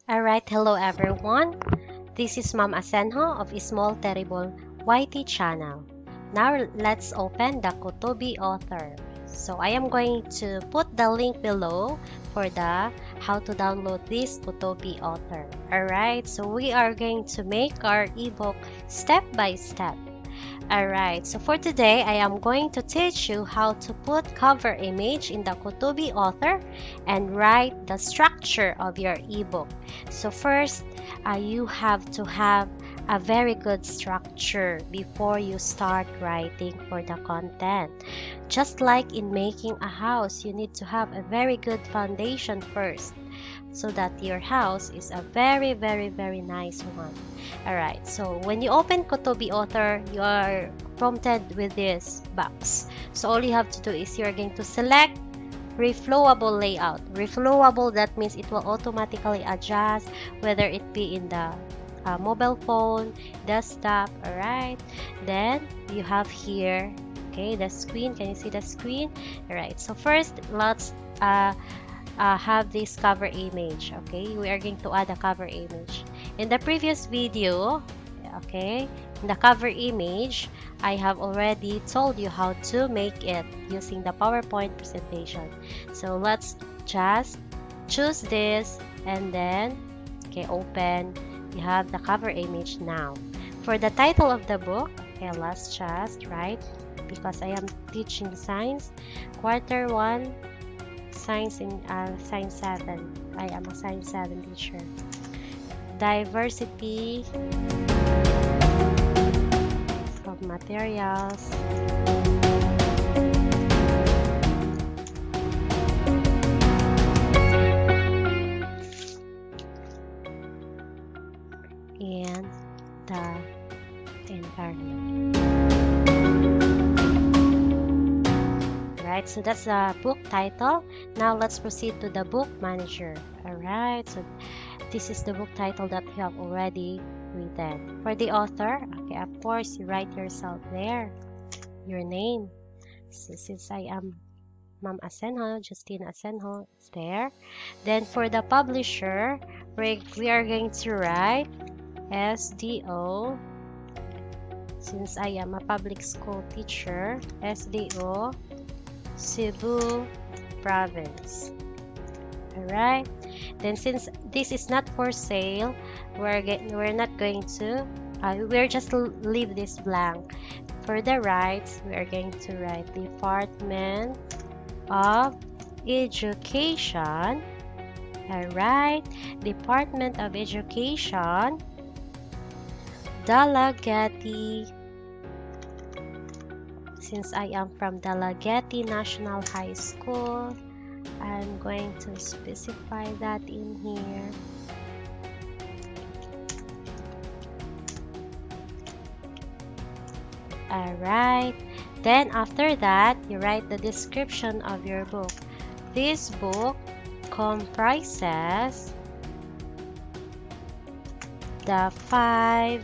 Alright, hello everyone. This is Ma'am Asenho of Small Terrible YT channel. Now let's open the Kotobee author. So I am going to put the link below for the how to download this Kotobee author. Alright, so we are going to make our ebook step by step. Alright, so for today, I am going to teach you how to put cover image in the Kotobee author and write the structure of your ebook. So first, you have to have a very good structure before you start writing for the content. Just like in making a house, you need to have a very good foundation first so that your house is a very nice one. Alright, so when you open Kotobee Author, you are prompted with this box. So all you have to do is you're going to select reflowable layout. Reflowable, that means it will automatically adjust whether it be in the mobile phone, desktop. Alright, then you have here, okay, the screen. Can you see the screen? Alright, so first let's have this cover image. Okay, we are going to add a cover image. In the previous video, okay, in the cover image, I have already told you how to make it using the PowerPoint presentation. So let's just choose this and then, okay, open. You have the cover image now. For the title of the book, okay, let's just write, because I am teaching science, quarter 1, science in science 7. I am a science 7 teacher. Diversity of materials. And the environment. Alright, so that's the book title. Now let's proceed to the book manager. Alright, so this is the book title that you have already written. For the author, okay, of course, you write yourself there, your name. So since I am Ma'am Asenho, Justine Asenho, is there. Then for the publisher, we are going to write SDO. Since I am a public school teacher, SDO, Cebu Province. Alright, then since this is not for sale, we're not going to we're just leave this blank. For the rights, we are going to write Department of Education. Alright, Department of Education, Dalagati. Since I am from Dalagati National High School, I'm going to specify that in here. Alright, then after that, you write the description of your book. This book comprises the 5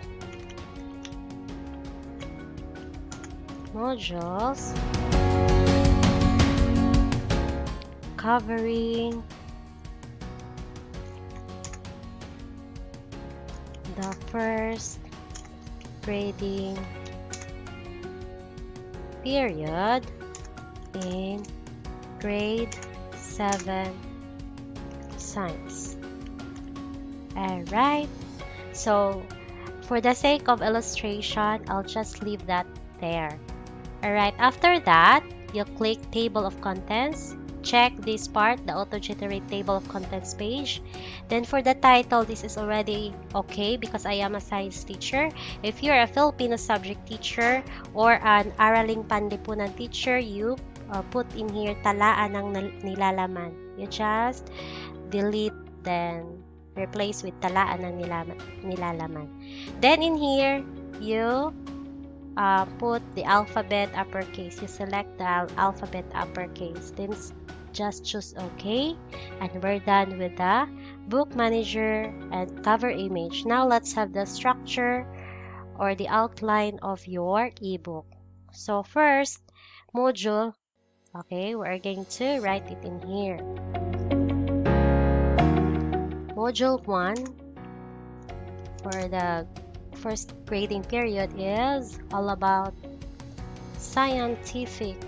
modules covering the first grading period in grade 7 science. Alright, so for the sake of illustration, I'll just leave that there. Alright, after that, you click table of contents. Check this part, the auto-generate table of contents page. Then for the title, this is already okay because I am a science teacher. If you're a Filipino subject teacher or an Araling Panlipunan teacher, you put in here talaan ng nilalaman. You just delete, then replace with talaan ng nilalaman. Then in here, you put the alphabet uppercase. You select the alphabet uppercase. Then just choose OK. And we're done with the book manager and cover image. Now let's have the structure or the outline of your ebook. So first, module. Okay, we're going to write it in here. Module 1 for the first grading period is all about scientific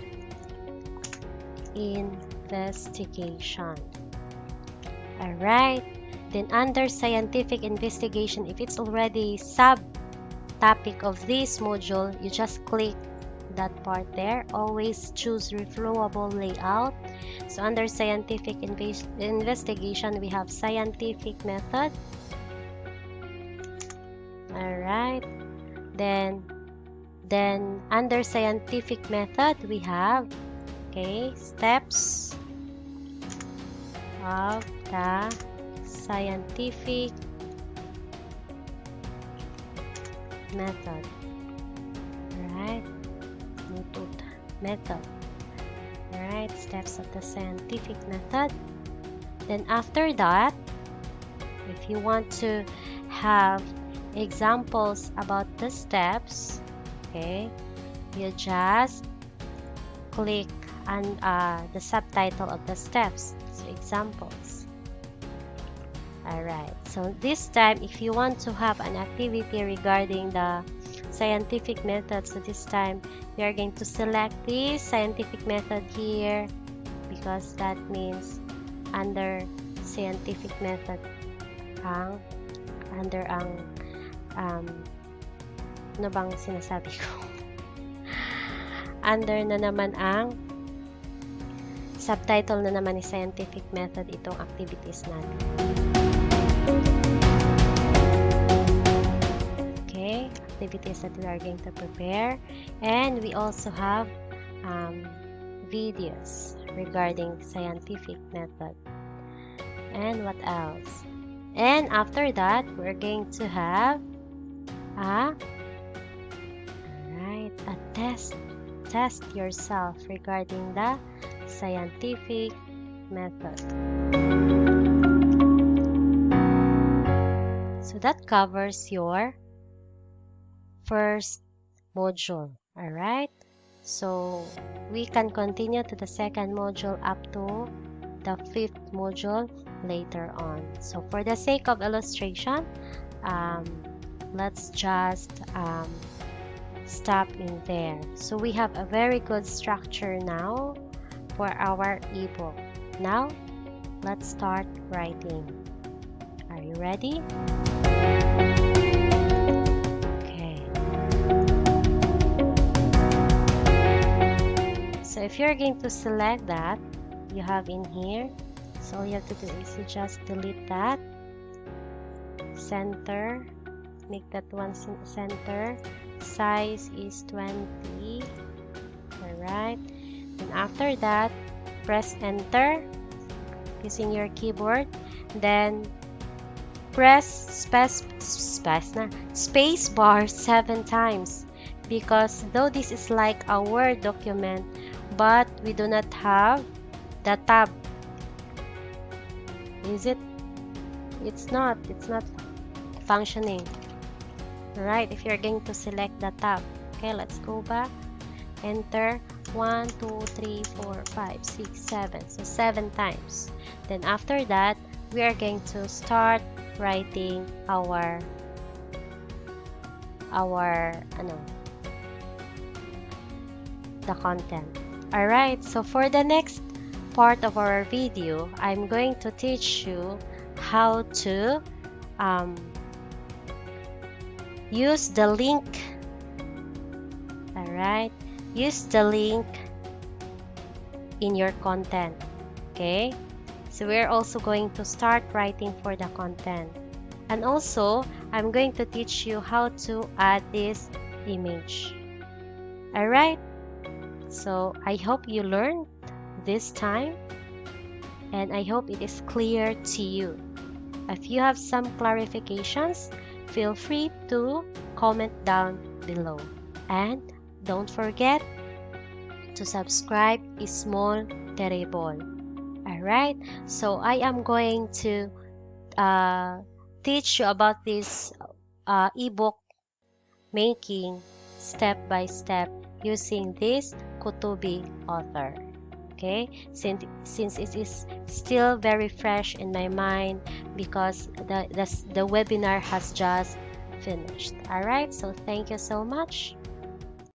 investigation. Alright, then under scientific investigation, if it's already sub-topic of this module, you just click that part there. Always choose reflowable layout. So under scientific investigation, we have scientific method. Alright, then under scientific method, we have steps of the scientific method. Right, method. Alright, steps of the scientific method. Then after that, if you want to have examples about the steps, you just click on the subtitle of the steps, so examples. Alright, so this time if you want to have an activity regarding the scientific method, so this time we are going to select this scientific method here, because that means under scientific method ano bang sinasabi ko? Under na naman ang subtitle na naman ni scientific method itong activities natin. Activities that we are going to prepare, and we also have videos regarding scientific method. And what else? And after that, we're going to have a test yourself regarding the scientific method. So that covers your first module. Alright, so we can continue to the second module up to the fifth module later on. So for the sake of illustration, let's just stop in there. So we have a very good structure now for our ebook. Now let's start writing. Are you ready? So if you're going to select that you have in here, so all you have to do is you just delete that, center, make that one center, size is 20. Alright, and after that press enter using your keyboard, then press space bar 7 times, because though this is like a Word document, but we do not have the tab. Is it? It's not functioning. Alright, if you're going to select the tab. Okay, let's go back. Enter 1, 2, 3, 4, 5, 6, 7. So 7 times. Then after that, we are going to start writing the content. Alright, so for the next part of our video, I'm going to teach you how to use the link. Alright, use the link in your content. Okay, so we're also going to start writing for the content, and also I'm going to teach you how to add this image. Alright, so I hope you learned this time, and I hope it is clear to you. If you have some clarifications, feel free to comment down below, and don't forget to subscribe Small Terrible. Alright, so I am going to teach you about this ebook making step by step using this Kotobee author. okay, since it is still very fresh in my mind because the webinar has just finished. All right, so thank you so much.